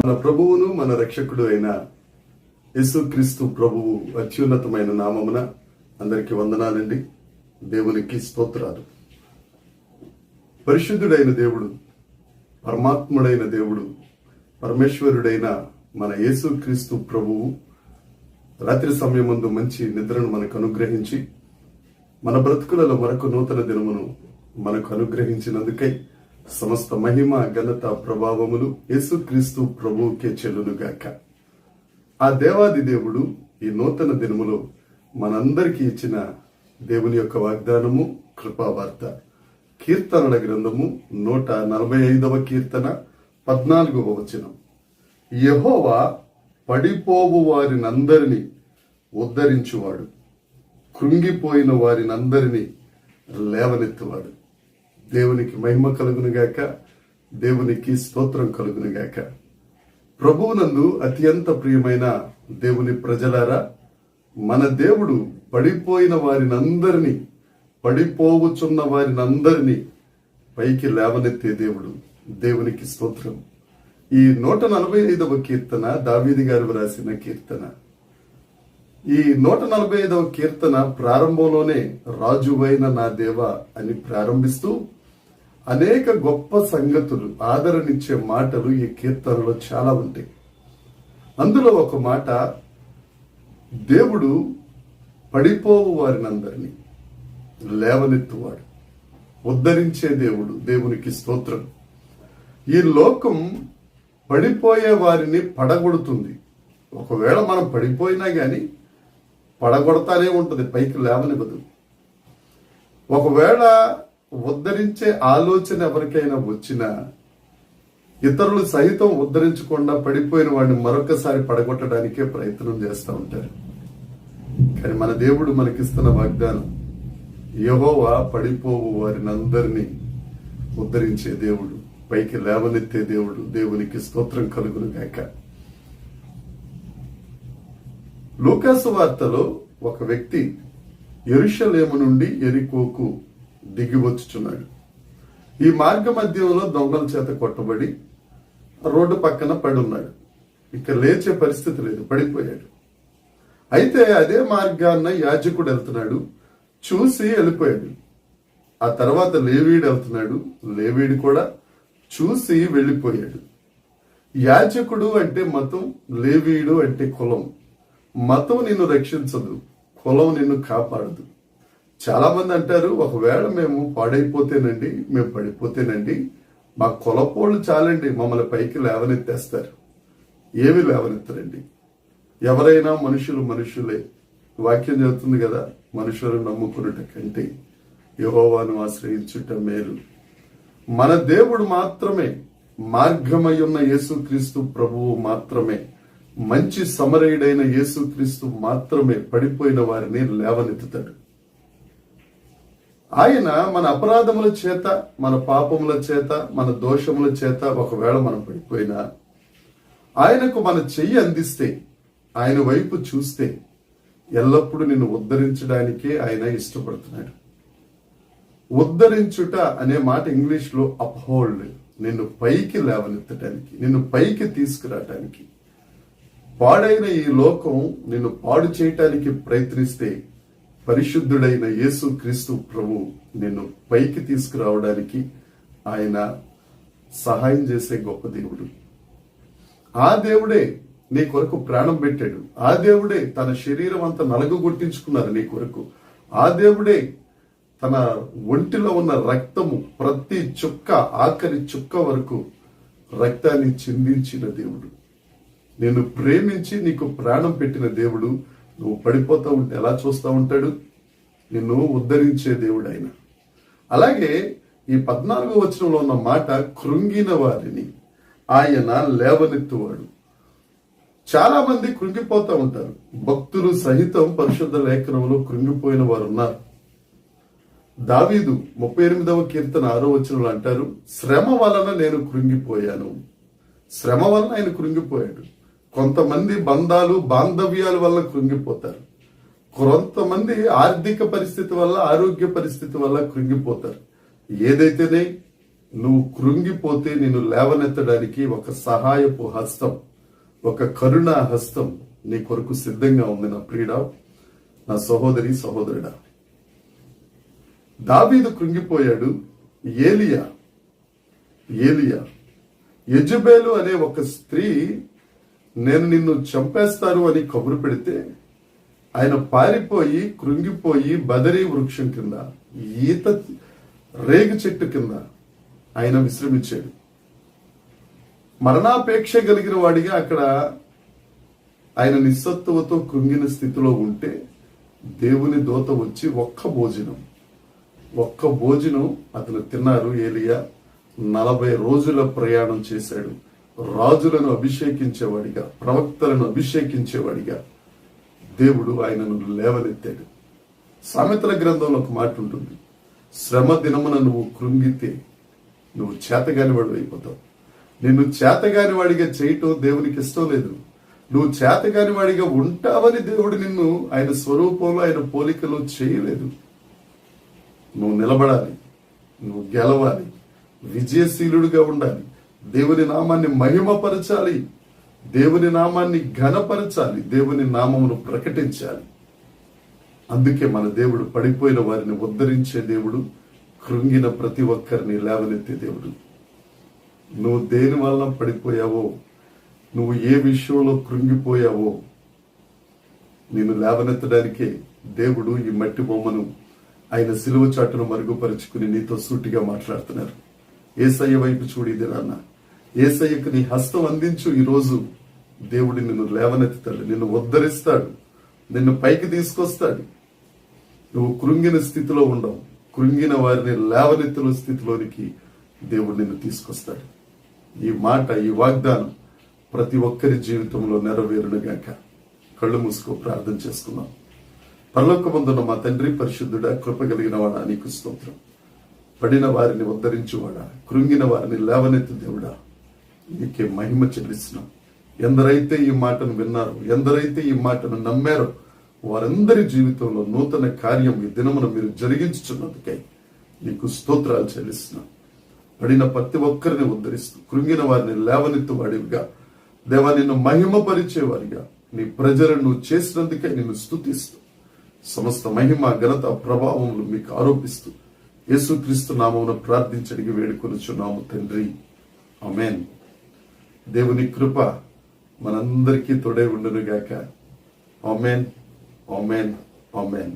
మన ప్రభువును మన రక్షకుడు అయిన యేసుక్రీస్తు ప్రభువు అత్యున్నతమైన నామమున అందరికీ వందనాలండి. దేవునికి స్తోత్రాలు. పరిశుద్ధుడైన దేవుడు, పరమాత్ముడైన దేవుడు, పరమేశ్వరుడైన మన యేసుక్రీస్తు ప్రభువు రాత్రి సమయమందు మంచి నిద్రను మనకు అనుగ్రహించి మన బ్రతుకులలో మరొక నూతన దినమును మనకు అనుగ్రహించినందుకై సమస్త మహిమ, ఘనత, ప్రభావములు యేసుక్రీస్తు ప్రభువుకే చెల్లునుగాక. ఆ దేవాది దేవుడు ఈ నూతన దినములో మనందరికీ ఇచ్చిన దేవుని యొక్క వాగ్దానము, కృపావార్త. కీర్తనల గ్రంథము 145వ కీర్తన 14వ వచనం. యెహోవా పడిపోవు వారినందరినీ ఉద్ధరించువాడు, కృంగిపోయిన వారినందరినీ లేవనెత్తువాడు. దేవునికి మహిమ కలుగునుగాక, దేవునికి స్తోత్రం కలుగునుగాక. ప్రభువునందు అత్యంత ప్రియమైన దేవుని ప్రజలారా, మన దేవుడు పడిపోయిన వారినందరినీ, పడిపోవుచున్న వారినందరినీ పైకి లేవనెత్తే దేవుడు. దేవునికి స్తోత్రం. ఈ 145వ కీర్తన దావీదు గారు రాసిన కీర్తన. ఈ 145వ కీర్తన ప్రారంభంలోనే రాజువైన నా దేవ అని ప్రారంభిస్తూ అనేక గొప్ప సంగతులు, ఆదరణిచ్చే మాటలు ఈ కీర్తనలో చాలా ఉంటాయి. అందులో ఒక మాట, దేవుడు పడిపోవు వారినందరినీ లేవనెత్తువాడు, ఉద్ధరించే దేవుడు. దేవునికి స్తోత్రం. ఈ లోకం పడిపోయే వారిని పడగొడుతుంది. ఒకవేళ మనం పడిపోయినా గాని పడగొడతానే ఉంటుంది, పైకి లేవనివ్వదు. ఒకవేళ ఉద్ధరించే ఆలోచన ఎవరికైనా వచ్చినా ఇతరులు సహితం ఉద్ధరించకుండా పడిపోయిన వాడిని మరొకసారి పడగొట్టడానికే ప్రయత్నం చేస్తూ ఉంటారు. కానీ మన దేవుడు మనకిస్తున్న వాగ్దానం, యెహోవా పడిపోవు వారినందరినీ ఉద్ధరించే దేవుడు, పైకి లేవనెత్తే దేవుడు. దేవునికి స్తోత్రం కలుగును గాక. లూకాసు వార్తలో ఒక వ్యక్తి యెరూషలేము నుండి యెరికోకు దిగి వచ్చుచున్నాడు. ఈ మార్గ మధ్యంలో దొంగల చేత కొట్టబడి రోడ్డు పక్కన పడి ఉన్నాడు. ఇక లేచే పరిస్థితి లేదు, పడిపోయాడు. అయితే అదే మార్గాన్న యాజకుడు వెళ్తున్నాడు, చూసి వెళ్ళిపోయాడు. ఆ తర్వాత లేవీడు వెళ్తున్నాడు, లేవీడు కూడా చూసి వెళ్ళిపోయాడు. యాజకుడు అంటే మతం, లేవీడు అంటే కులం. మతం నిన్ను రక్షించదు, కులం నిన్ను కాపాడదు. చాలా మంది అంటారు, ఒకవేళ మేము పాడైపోతేనండి, మేము పడిపోతేనండి, మా కులపోళ్ళు చాలండి మమ్మల్ని పైకి లేవనెత్తేస్తారు. ఏమి లేవనెత్తరండి. ఎవరైనా మనుషులు మనుషులే. వాక్యం చెబుతుంది కదా, మనుషులను నమ్ముకున్నట కంటే యెహోవాను ఆశ్రయించుట మేలు. మన దేవుడు మాత్రమే, మార్గమై ఉన్న యేసుక్రీస్తు ప్రభువు మాత్రమే, మంచి సమరయుడైన యేసుక్రీస్తు మాత్రమే పడిపోయిన వారిని లేవనెత్తుతాడు. ఆయన మన అపరాధముల చేత, మన పాపముల చేత, మన దోషముల చేత ఒకవేళ మనం పడిపోయినా ఆయనకు మన చెయ్యి అందిస్తే, ఆయన వైపు చూస్తే ఎల్లప్పుడూ నిన్ను ఉద్ధరించడానికే ఆయన ఇష్టపడుతున్నాడు. ఉద్ధరించుట అనే మాట ఇంగ్లీష్ లో అప్హోల్డ్, నిన్ను పైకి లేవనెత్తడానికి, నిన్ను పైకి తీసుకురావటానికి. పాడైన ఈ లోకం నిన్ను పాడు చేయటానికి ప్రయత్నిస్తే పరిశుద్ధుడైన యేసుక్రీస్తు ప్రభు నిన్ను పైకి తీసుకురావడానికి ఆయన సహాయం చేసే గొప్ప దేవుడు. ఆ దేవుడే నీ కొరకు ప్రాణం పెట్టాడు. ఆ దేవుడే తన శరీరం అంతా నలగగొట్టించుకున్నారు నీ కొరకు. ఆ దేవుడే తన ఒంటిలో ఉన్న రక్తము ప్రతి చుక్క, ఆఖరి చుక్క వరకు రక్తాన్ని చిందించిన దేవుడు. నిన్ను ప్రేమించి నీకు ప్రాణం పెట్టిన దేవుడు. నువ్వు పడిపోతూ ఉంటే ఎలా చూస్తూ ఉంటాడు? నిన్ను ఉద్ధరించే దేవుడు ఆయన. అలాగే ఈ 14వ వచనంలో ఉన్న మాట, కృంగిన వారిని ఆయన లేవనెత్తువాడు. చాలా మంది కృంగిపోతూ ఉంటారు. భక్తులు సహితం పరిశుద్ధ లేఖనంలో కృంగిపోయిన వారు ఉన్నారు. దావీదు 38వ కీర్తన 6వ వచనంలో అంటారు, శ్రమ వలన నేను కృంగిపోయాను. శ్రమ వలన ఆయన కృంగిపోయాడు. కొంతమంది బంధాలు, బాంధవ్యాల వల్ల కృంగిపోతారు. కొంతమంది ఆర్థిక పరిస్థితి వల్ల, ఆరోగ్య పరిస్థితి వల్ల కృంగిపోతారు. ఏదైతేనే నువ్వు కృంగిపోతే నిన్ను లేవనెత్తడానికి ఒక సహాయపు హస్తం, ఒక కరుణా హస్తం నీ కొరకు సిద్ధంగా ఉంది నా ప్రియుడా, నా సహోదరి సహోదరుడా. దావీదు కృంగిపోయాడు. ఏలియా యెజబెలు అనే ఒక స్త్రీ నేను నిన్ను చంపేస్తాను అని కబురు పెడితే ఆయన పారిపోయి కృంగిపోయి బదరీ వృక్షం కింద, ఈత రేగు చెట్టు కింద ఆయన విశ్రమించాడు. మరణాపేక్ష కలిగిన వాడిగా అక్కడ ఆయన నిస్సత్తువతో కృంగిన స్థితిలో ఉంటే దేవుని దూత వచ్చి ఒక్క భోజనం అతను తిన్నారు. ఏలియా 40 రోజుల ప్రయాణం చేశాడు. రాజులను అభిషేకించేవాడిగా, ప్రవక్తలను అభిషేకించేవాడిగా దేవుడు ఆయనను లేవనెత్తాడు. సామెతల గ్రంథంలో ఒక మాట ఉంటుంది, శ్రమ దినమున నువ్వు కృంగితే నువ్వు చేతగాని వాడు అయిపోతావు. నిన్ను చేతగాని వాడిగా చేయటం దేవునికి ఇష్టం లేదు. నువ్వు చేతగాని వాడిగా ఉంటావని దేవుడు నిన్ను ఆయన స్వరూపంలో ఆయన పోలికలో చేయలేదు. నువ్వు నిలబడాలి, నువ్వు గెలవాలి, విజయశీలుడిగా ఉండాలి, దేవుని నామాన్ని మహిమపరచాలి, దేవుని నామాన్ని ఘనపరచాలి, దేవుని నామమును ప్రకటించాలి. అందుకే మన దేవుడు పడిపోయిన వారిని ఉద్ధరించే దేవుడు, కృంగిన ప్రతి ఒక్కరిని లేవనెత్తే దేవుడు. నువ్వు దేని వలన పడిపోయావో, నువ్వు ఏ విషయంలో కృంగిపోయావో నిన్ను లేవనెత్తడానికే దేవుడు ఈ మట్టి బొమ్మను ఆయన సిలువ చాటును మరుగుపరుచుకుని నీతో సూటిగా మాట్లాడుతున్నారు. యేసయ్య వైపు చూడు, ఇది నాన్న, యేసయ్యకు నీ హస్తం అందించు. ఈరోజు దేవుడు నిన్ను లేవనెత్తుతాడు, నిన్ను ఉద్ధరిస్తాడు, నిన్ను పైకి తీసుకొస్తాడు. నువ్వు కృంగిన స్థితిలో ఉండవు, కృంగిన వారిని లేవనెత్తుల స్థితిలోనికి దేవుడు నిన్ను తీసుకొస్తాడు. ఈ మాట, ఈ వాగ్దానం ప్రతి ఒక్కరి జీవితంలో నెరవేరునుగాక. కళ్ళు మూసుకో, ప్రార్థన చేసుకున్నాం. పరలోకమందున్న మా తండ్రి, పరిశుద్ధుడా, కృప కలిగిన వాడా, నీకు స్తోత్రం. పడిన వారిని ఉద్ధరించువాడా, కృంగిన వారిని లేవనెత్తు దేవుడా, నీకే మహిమ చెల్లిస్తున్నాం. ఎందరైతే ఈ మాటను విన్నారో, ఎందరైతే ఈ మాటను నమ్మారో వారందరి జీవితంలో నూతన కార్యం ఈ దినమున మీరు జరిగించుచున్నందుకై నీకు స్తోత్రాలు చెల్లిస్తున్నాం. పడిన ప్రతి ఒక్కరిని ఉద్ధరిస్తూ, కృంగిన వారిని లేవనెత్తు వాడివిగా, దేవా నిన్ను మహిమపరిచేవారిగా నీ ప్రజలను నువ్వు చేసినందుకై నిన్ను స్తుతిస్తూ, సమస్త మహిమ ఘనత ప్రభావములు మీకు ఆరోపిస్తూ యేసుక్రీస్తు నామమున ప్రార్థించడికి వేడుకొనుచున్నాము తండ్రి, ఆమేన్. దేవుని కృప మనందరికీ తోడై ఉండునుగాక. ఆమేన్, ఆమేన్, ఆమేన్.